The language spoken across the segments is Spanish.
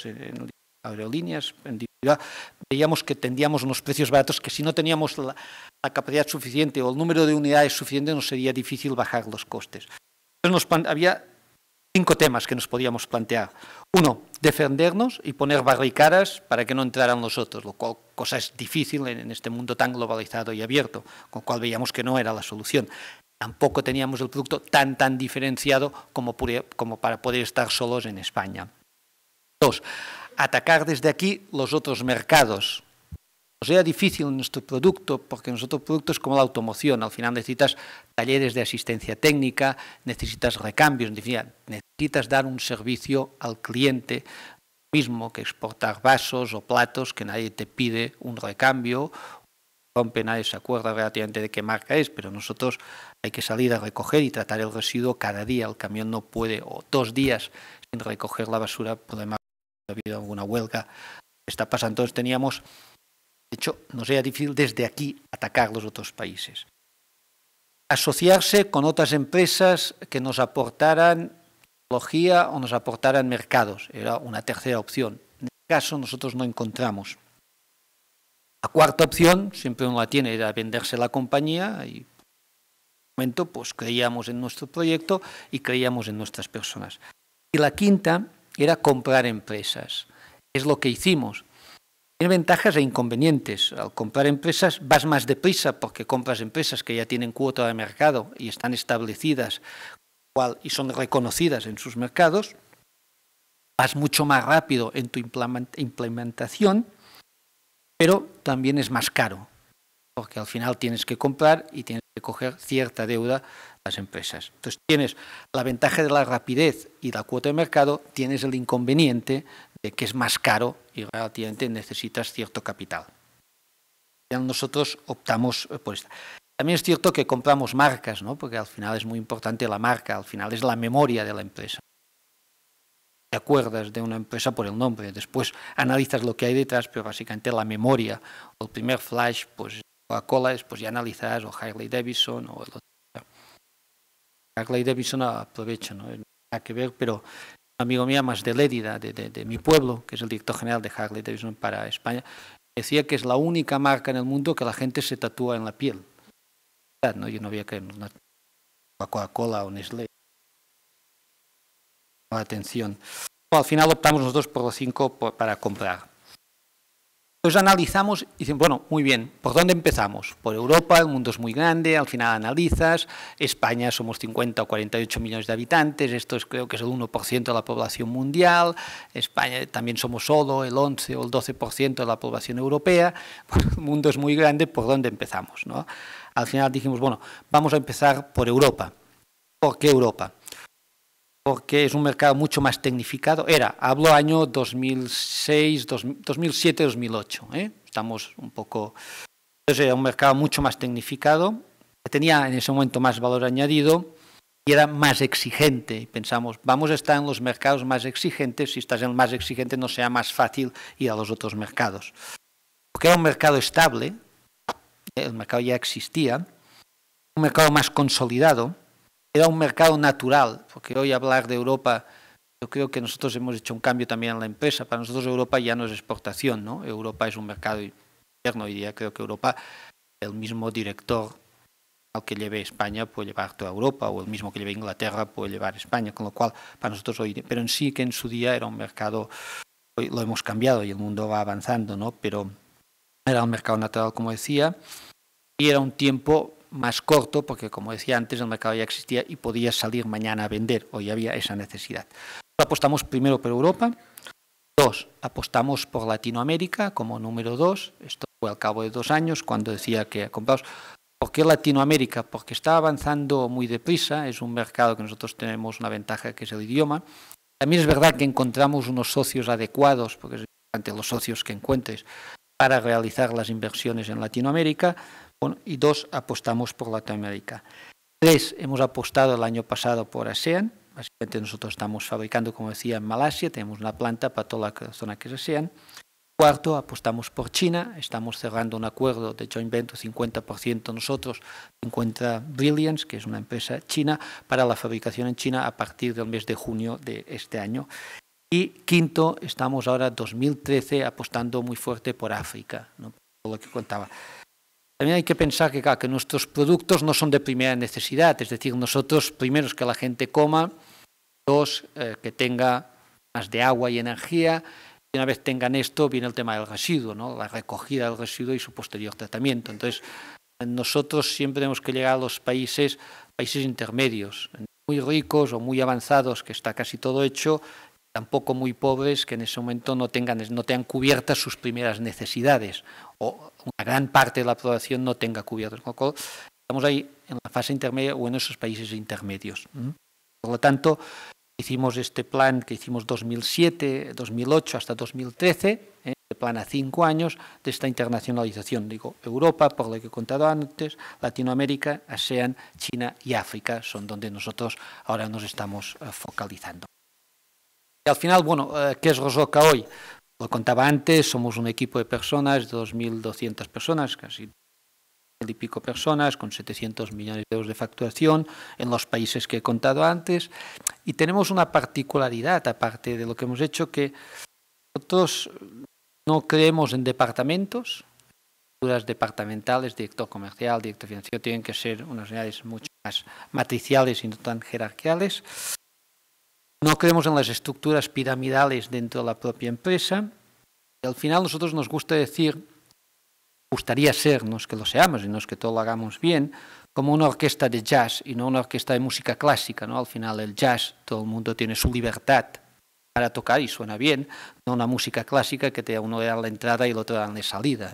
en aerolíneas, en individual, veíamos que tendríamos unos precios baratos, que si no teníamos la capacidad suficiente o el número de unidades suficiente nos sería difícil bajar los costes. Entonces había 5 temas que nos podíamos plantear. Uno, defendernos y poner barricadas para que no entraran los otros, lo cual cosa es difícil en este mundo tan globalizado y abierto, con lo cual veíamos que no era la solución. Tampoco teníamos el producto tan diferenciado como para poder estar solos en España. 2, atacar desde aquí los otros mercados. Nos era difícil nuestro producto, porque nuestro producto es como la automoción. Al final necesitas talleres de asistencia técnica, necesitas recambios, necesitas dar un servicio al cliente, mismo que exportar vasos o platos, que nadie te pide un recambio, rompe, nadie se acuerda relativamente de qué marca es, pero nosotros hay que salir a recoger y tratar el residuo cada día. El camión no puede, o 2 días sin recoger la basura, podemos haber habido alguna huelga que está pasando. Entonces teníamos, de hecho, nos era difícil desde aquí atacar los otros países. Asociarse con otras empresas que nos aportaran tecnología o nos aportaran mercados, era una tercera opción. En este caso nosotros no encontramos. La cuarta opción, siempre uno la tiene, era venderse la compañía y en ese momento pues creíamos en nuestro proyecto y creíamos en nuestras personas. Y la quinta era comprar empresas. Es lo que hicimos. Tiene ventajas e inconvenientes. Al comprar empresas vas más deprisa porque compras empresas que ya tienen cuota de mercado y están establecidas y son reconocidas en sus mercados. Vas mucho más rápido en tu implementación, pero también es más caro, porque al final tienes que comprar y tienes que coger cierta deuda a las empresas. Entonces tienes la ventaja de la rapidez y la cuota de mercado, tienes el inconveniente de que es más caro y relativamente necesitas cierto capital. Nosotros optamos por esta. También es cierto que compramos marcas, ¿no? Porque al final es muy importante la marca, al final es la memoria de la empresa. Te acuerdas de una empresa por el nombre, después analizas lo que hay detrás, pero básicamente la memoria, o el primer flash, pues Coca-Cola, después ya analizas, o Harley Davidson, o el otro. Harley Davidson aprovecho, no hay nada que ver, pero un amigo mío más de Lérida, de mi pueblo, que es el director general de Harley Davidson para España, decía que es la única marca en el mundo que la gente se tatúa en la piel. ¿No? Yo no había que una Coca-Cola o Nestlé. Atención. Al final optamos nosotros por los 5 para comprar. Entonces analizamos y dicen, bueno, muy bien, ¿por dónde empezamos? Por Europa, el mundo es muy grande, al final analizas, España somos 50 o 48 millones de habitantes, esto creo que es el 1% de la población mundial, España también somos solo el 11 o el 12% de la población europea, bueno, el mundo es muy grande, ¿por dónde empezamos? ¿No? Al final dijimos, bueno, vamos a empezar por Europa. ¿Por qué Europa? Porque es un mercado mucho más tecnificado. Hablo año 2006, 2007, 2008. Estamos un poco... Entonces era un mercado mucho más tecnificado, que tenía en ese momento más valor añadido y era más exigente. Y pensamos, vamos a estar en los mercados más exigentes, si estás en el más exigente no sea más fácil ir a los otros mercados. Porque era un mercado estable, el mercado ya existía, un mercado más consolidado, era un mercado natural, porque hoy hablar de Europa, yo creo que nosotros hemos hecho un cambio también en la empresa. Para nosotros Europa ya no es exportación, ¿no? Europa es un mercado interno y ya creo que Europa, el mismo director al que lleve España puede llevar toda Europa, o el mismo que lleve Inglaterra puede llevar España, con lo cual para nosotros hoy, pero en sí que en su día era un mercado, hoy lo hemos cambiado y el mundo va avanzando, ¿no? Pero era un mercado natural, como decía, y era un tiempo más corto, porque como decía antes, el mercado ya existía y podías salir mañana a vender, hoy había esa necesidad. Apostamos primero por Europa. 2, apostamos por Latinoamérica como número 2, esto fue al cabo de 2 años, cuando decía que compramos. ¿Por qué Latinoamérica? Porque está avanzando muy deprisa, es un mercado que nosotros tenemos una ventaja que es el idioma. También es verdad que encontramos unos socios adecuados, porque es importante los socios que encuentres para realizar las inversiones en Latinoamérica. Y 2, apostamos por Latinoamérica. 3, hemos apostado el año pasado por ASEAN. Básicamente nosotros estamos fabricando, como decía, en Malasia, tenemos una planta para toda la zona que es ASEAN. 4, apostamos por China, estamos cerrando un acuerdo de joint venture, 50% nosotros, 50% Brilliance, que es una empresa china, para la fabricación en China a partir del mes de junio de este año. Y quinto, estamos ahora, 2013, apostando muy fuerte por África, ¿no? Por lo que contaba. También hay que pensar que, claro, que nuestros productos no son de primera necesidad, es decir, nosotros, primero es que la gente coma, dos, que tenga más de agua y energía, y una vez tengan esto, viene el tema del residuo, ¿no? La recogida del residuo y su posterior tratamiento. Entonces, nosotros siempre tenemos que llegar a los países intermedios, muy ricos o muy avanzados, que está casi todo hecho, tampoco muy pobres, que en ese momento no tengan cubiertas sus primeras necesidades, o una gran parte de la población no tenga cubiertas. Estamos ahí en la fase intermedia o en esos países intermedios. Por lo tanto, hicimos este plan que hicimos 2007, 2008 hasta 2013, el plan a 5 años de esta internacionalización. Digo, Europa, por lo que he contado antes, Latinoamérica, ASEAN, China y África son donde nosotros ahora nos estamos focalizando. Y al final, bueno, ¿qué es Rosoca hoy? Lo contaba antes, somos un equipo de personas, 2.200 personas, casi 1.000 y pico personas, con 700 millones de euros de facturación en los países que he contado antes. Y tenemos una particularidad, aparte de lo que hemos hecho, que nosotros no creemos en departamentos, estructuras departamentales, director comercial, director financiero, tienen que ser unas unidades mucho más matriciales y no tan jerarquiales. No creemos en las estructuras piramidales dentro de la propia empresa. Y al final nosotros nos gusta decir, gustaría ser, no es que lo seamos y no es que todo lo hagamos bien, como una orquesta de jazz y no una orquesta de música clásica, ¿no? Al final el jazz, todo el mundo tiene su libertad para tocar y suena bien, no una música clásica que te uno le da la entrada y el otro le da la salida.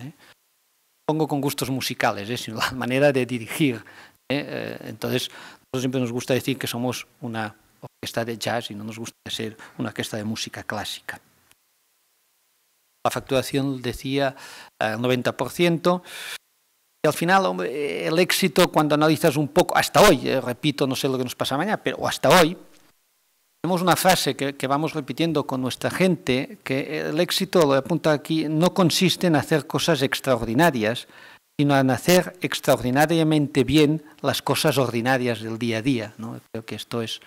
Pongo con gustos musicales, sino la manera de dirigir. Entonces, nosotros siempre nos gusta decir que somos una orquesta de jazz y no nos gusta ser una orquesta de música clásica. La facturación decía el 90%. Y al final, hombre, el éxito, cuando analizas un poco, hasta hoy, repito, no sé lo que nos pasa mañana, pero hasta hoy, tenemos una frase que vamos repitiendo con nuestra gente, que el éxito, lo apunta aquí, no consiste en hacer cosas extraordinarias, sino en hacer extraordinariamente bien las cosas ordinarias del día a día, ¿no? Creo que esto es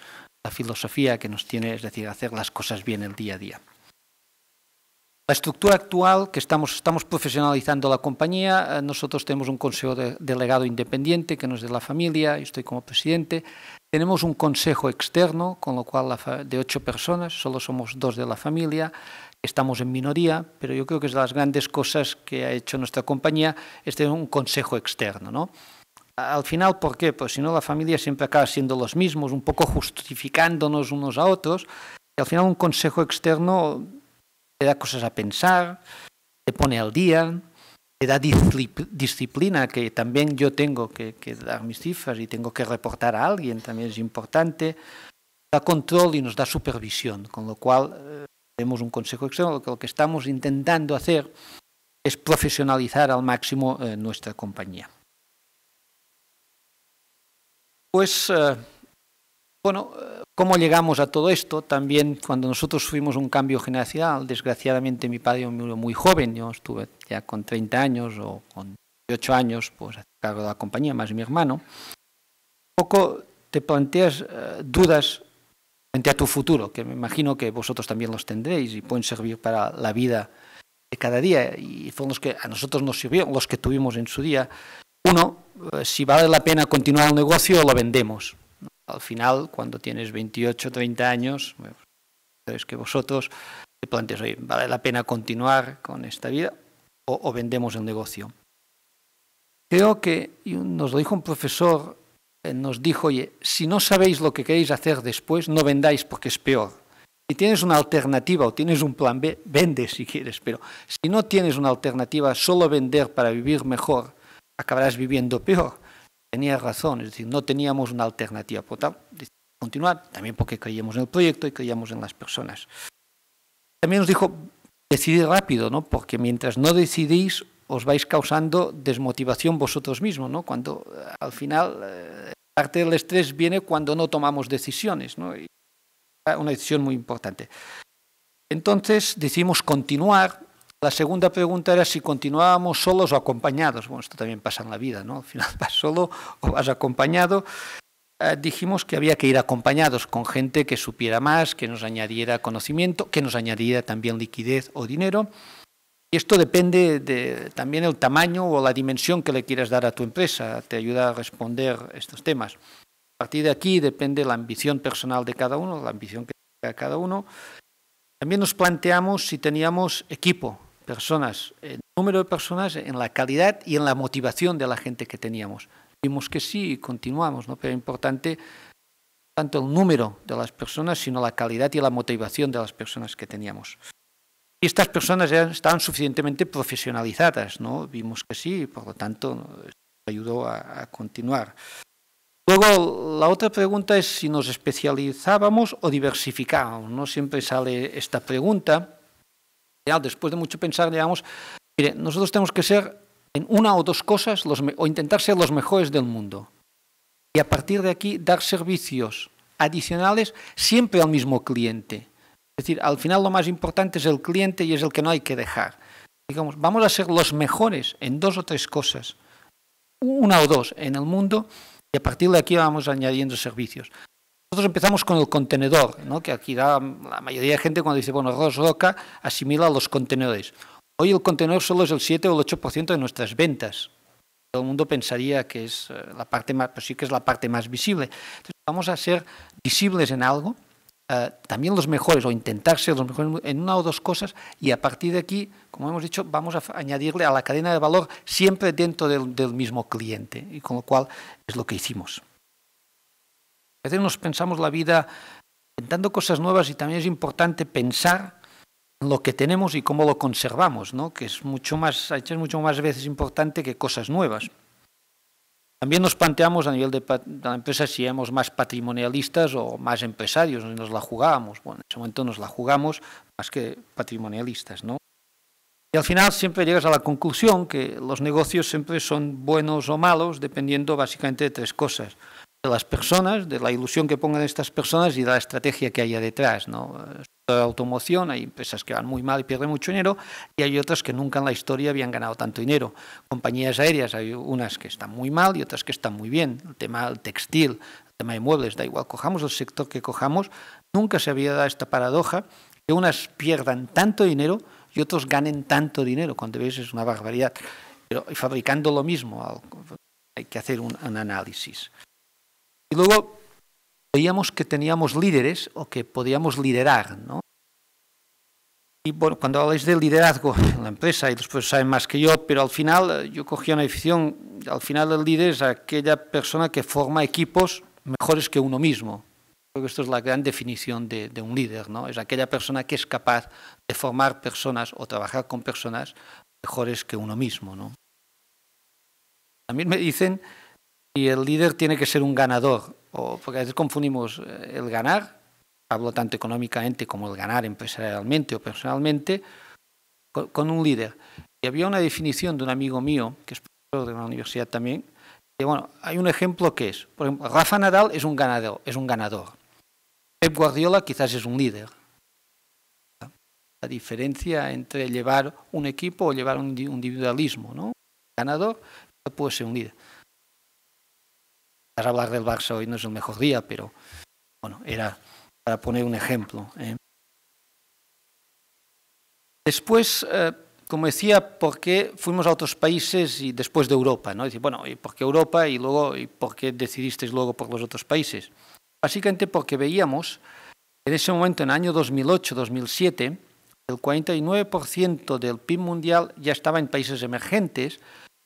la filosofía que nos tiene, es decir, hacer las cosas bien el día a día. La estructura actual, que estamos profesionalizando la compañía, nosotros tenemos un consejo delegado independiente, que no es de la familia, yo estoy como presidente, tenemos un consejo externo, con lo cual de 8 personas, solo somos 2 de la familia, estamos en minoría, pero yo creo que es de las grandes cosas que ha hecho nuestra compañía, es tener un consejo externo, ¿no? Al final, ¿por qué? Pues si no, la familia siempre acaba siendo los mismos, un poco justificándonos unos a otros, y al final un consejo externo te da cosas a pensar, te pone al día, te da disciplina, que también yo tengo que dar mis cifras y tengo que reportar a alguien, también es importante, da control y nos da supervisión, con lo cual tenemos un consejo externo. Lo que estamos intentando hacer es profesionalizar al máximo nuestra compañía. Pues, bueno, ¿cómo llegamos a todo esto? También cuando nosotros fuimos un cambio generacional, desgraciadamente mi padre murió muy joven, yo estuve ya con 30 años o con 18 años, pues a cargo de la compañía, más mi hermano. Un poco te planteas dudas frente a tu futuro, que me imagino que vosotros también los tendréis y pueden servir para la vida de cada día, y fueron los que a nosotros nos sirvieron, los que tuvimos en su día. Uno, si vale la pena continuar el negocio o lo vendemos. Al final, cuando tienes 28, 30 años, es que vosotros te planteas, oye, ¿vale la pena continuar con esta vida o vendemos el negocio? Creo que, y nos lo dijo un profesor, nos dijo, oye, si no sabéis lo que queréis hacer después, no vendáis porque es peor. Si tienes una alternativa o tienes un plan B, vende si quieres, pero si no tienes una alternativa, solo vender para vivir mejor, acabarás viviendo peor. Tenía razón, es decir, no teníamos una alternativa. Por tanto, continuar, también porque creíamos en el proyecto y creíamos en las personas. También nos dijo, decidir rápido, ¿no? Porque mientras no decidís, os vais causando desmotivación vosotros mismos, ¿no? Cuando al final parte del estrés viene cuando no tomamos decisiones, ¿no? Y una decisión muy importante. Entonces decidimos continuar. La segunda pregunta era si continuábamos solos o acompañados. Bueno, esto también pasa en la vida, ¿no? Al final vas solo o vas acompañado. dijimos que había que ir acompañados con gente que supiera más, que nos añadiera conocimiento, que nos añadiera también liquidez o dinero. Y esto depende de también el tamaño o la dimensión que le quieras dar a tu empresa, te ayuda a responder estos temas. A partir de aquí depende la ambición personal de cada uno, la ambición que tenga cada uno. También nos planteamos si teníamos equipo, personas, el número de personas, en la calidad y en la motivación de la gente que teníamos. Vimos que sí y continuamos, ¿no? Pero es importante tanto el número de las personas, sino la calidad y la motivación de las personas que teníamos. Y estas personas ya estaban suficientemente profesionalizadas, ¿no? Vimos que sí, por lo tanto, nos ayudó a continuar. Luego, la otra pregunta es si nos especializábamos o diversificábamos, ¿no? Siempre sale esta pregunta. Ya, después de mucho pensar, digamos, mire, nosotros tenemos que ser en una o dos cosas o intentar ser los mejores del mundo. Y a partir de aquí, dar servicios adicionales siempre al mismo cliente. Es decir, al final lo más importante es el cliente y es el que no hay que dejar. Digamos, vamos a ser los mejores en dos o tres cosas, una o dos en el mundo, y a partir de aquí vamos añadiendo servicios. Nosotros empezamos con el contenedor, ¿no? Que aquí la mayoría de gente cuando dice, bueno, Ros Roca asimila los contenedores. Hoy el contenedor solo es el 7 o el 8% de nuestras ventas. Todo el mundo pensaría que es la parte más, pues sí que es la parte más visible. Entonces, vamos a ser visibles en algo, también los mejores, o intentar ser los mejores en una o dos cosas, y a partir de aquí, como hemos dicho, vamos a añadirle a la cadena de valor siempre dentro del mismo cliente, y con lo cual es lo que hicimos. A veces nos pensamos la vida intentando cosas nuevas y también es importante pensar en lo que tenemos y cómo lo conservamos, ¿no? Que es mucho más veces importante que cosas nuevas. También nos planteamos a nivel de la empresa si éramos más patrimonialistas o más empresarios, nos la jugábamos. Bueno, en ese momento nos la jugamos más que patrimonialistas, ¿no? Y al final siempre llegas a la conclusión que los negocios siempre son buenos o malos dependiendo básicamente de tres cosas. De las personas, de la ilusión que pongan estas personas y de la estrategia que haya detrás, ¿no? De la automoción, hay empresas que van muy mal y pierden mucho dinero y hay otras que nunca en la historia habían ganado tanto dinero. Compañías aéreas, hay unas que están muy mal y otras que están muy bien. El tema del textil, el tema de muebles, da igual, cojamos el sector que cojamos, nunca se había dado esta paradoja que unas pierdan tanto dinero y otros ganen tanto dinero, cuando ves es una barbaridad. Pero fabricando lo mismo, hay que hacer un análisis. Y luego veíamos que teníamos líderes o que podíamos liderar, ¿no? Y bueno, cuando habláis de liderazgo en la empresa, y después saben más que yo, pero al final yo cogí una definición, al final el líder es aquella persona que forma equipos mejores que uno mismo. Creo que esto es la gran definición de un líder, ¿no? Es aquella persona que es capaz de formar personas o trabajar con personas mejores que uno mismo, ¿no? También me dicen y el líder tiene que ser un ganador, porque a veces confundimos el ganar, hablo tanto económicamente como el ganar empresarialmente o personalmente, con un líder. Y había una definición de un amigo mío, que es profesor de una universidad también, que bueno, hay un ejemplo que es, por ejemplo, Rafa Nadal es un ganador. Pep Guardiola quizás es un líder. La diferencia entre llevar un equipo o llevar un individualismo, ¿no? Ganador puede ser un líder. Hablar del Barça hoy no es el mejor día, pero bueno, era para poner un ejemplo. Después, como decía, ¿por qué fuimos a otros países y después de Europa? ¿No? Decir, bueno, ¿y por qué Europa y por qué decidisteis luego por los otros países? Básicamente porque veíamos que en ese momento, en el año 2008-2007, el 49% del PIB mundial ya estaba en países emergentes.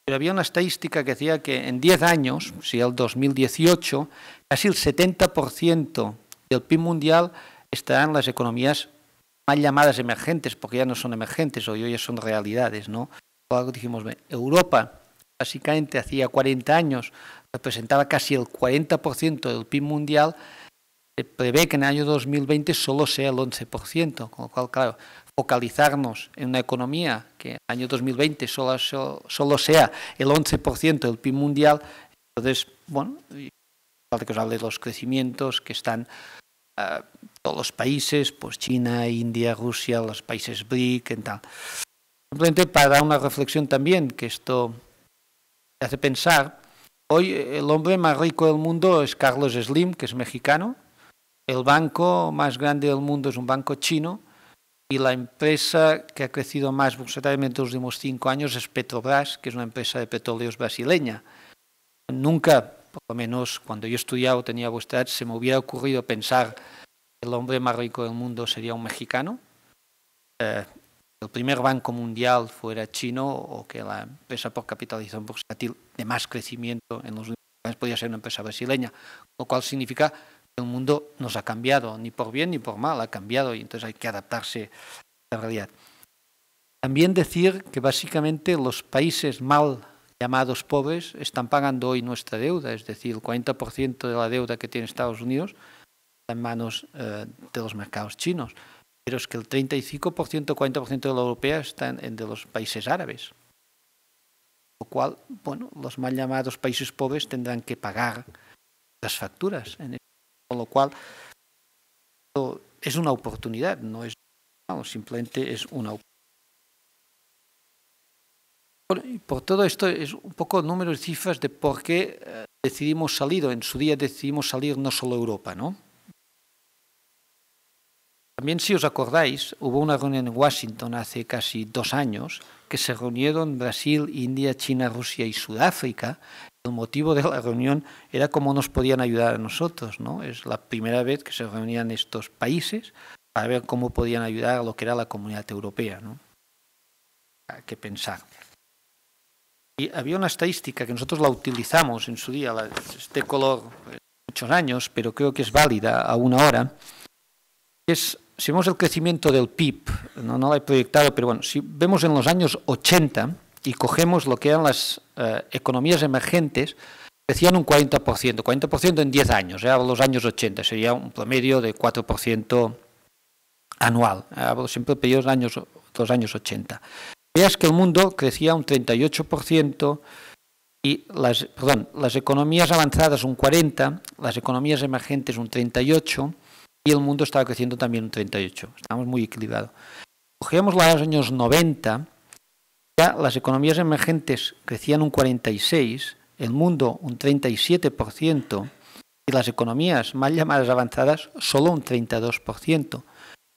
Pero había una estadística que decía que en 10 años, si el 2018, casi el 70% del PIB mundial estará en las economías mal llamadas emergentes, porque ya no son emergentes, hoy ya son realidades, ¿no? Dijimos, Europa, básicamente hacía 40 años, representaba casi el 40% del PIB mundial, se prevé que en el año 2020 solo sea el 11%, con lo cual, claro, focalizarnos en una economía que en el año 2020 solo sea el 11% del PIB mundial, entonces, bueno, falta que os hable de los crecimientos que están todos los países, pues China, India, Rusia, los países BRIC y tal. Simplemente para dar una reflexión también, que esto hace pensar, Hoy el hombre más rico del mundo es Carlos Slim, que es mexicano. El banco más grande del mundo es un banco chino. Y la empresa que ha crecido más bursátilmente en los últimos 5 años es Petrobras, que es una empresa de petróleos brasileña. Nunca, por lo menos cuando yo estudiaba o tenía vuestra edad, se me hubiera ocurrido pensar que el hombre más rico del mundo sería un mexicano. El primer banco mundial fuera chino, o que la empresa por capitalización bursátil de más crecimiento en los últimos años podría ser una empresa brasileña, lo cual significa que el mundo nos ha cambiado, ni por bien ni por mal, ha cambiado, y entonces hay que adaptarse a la realidad. También decir que básicamente los países mal llamados pobres están pagando hoy nuestra deuda, es decir, el 40% de la deuda que tiene Estados Unidos está en manos de los mercados chinos, pero es que el 35%, 40% de la europea está en de los países árabes, lo cual, bueno, los mal llamados países pobres tendrán que pagar las facturas, con lo cual es una oportunidad, no es, simplemente es una oportunidad. Y por todo esto es un poco números y cifras de por qué decidimos salir, o en su día decidimos salir no solo Europa, ¿no? También, si os acordáis, hubo una reunión en Washington hace casi 2 años que se reunieron Brasil, India, China, Rusia y Sudáfrica. El motivo de la reunión era cómo nos podían ayudar a nosotros, ¿no? Es la primera vez que se reunían estos países para ver cómo podían ayudar a lo que era la comunidad europea, ¿no? Hay que pensar. Y había una estadística que nosotros la utilizamos en su día, este color, muchos años, pero creo que es válida aún ahora. Es, si vemos el crecimiento del PIB, no lo he proyectado, pero bueno, si vemos en los años 80 y cogemos lo que eran las economías emergentes, crecían un 40% en 10 años, hablo de los años 80, sería un promedio de 4% anual, hablo siempre de periodos de los años 80. Veas que el mundo crecía un 38% y las economías avanzadas un 40%, las economías emergentes un 38%, y el mundo estaba creciendo también un 38%. Estamos muy equilibrados. Cogíamos los años 90, ya las economías emergentes crecían un 46%, el mundo un 37%, y las economías mal llamadas avanzadas solo un 32%.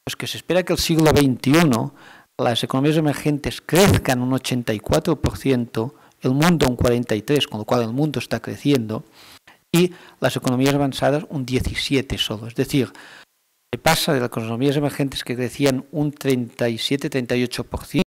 Pues que se espera que el siglo XXI las economías emergentes crezcan un 84%, el mundo un 43%, con lo cual el mundo está creciendo, y las economías avanzadas un 17% solo. Es decir, se pasa de las economías emergentes que crecían un 37-38%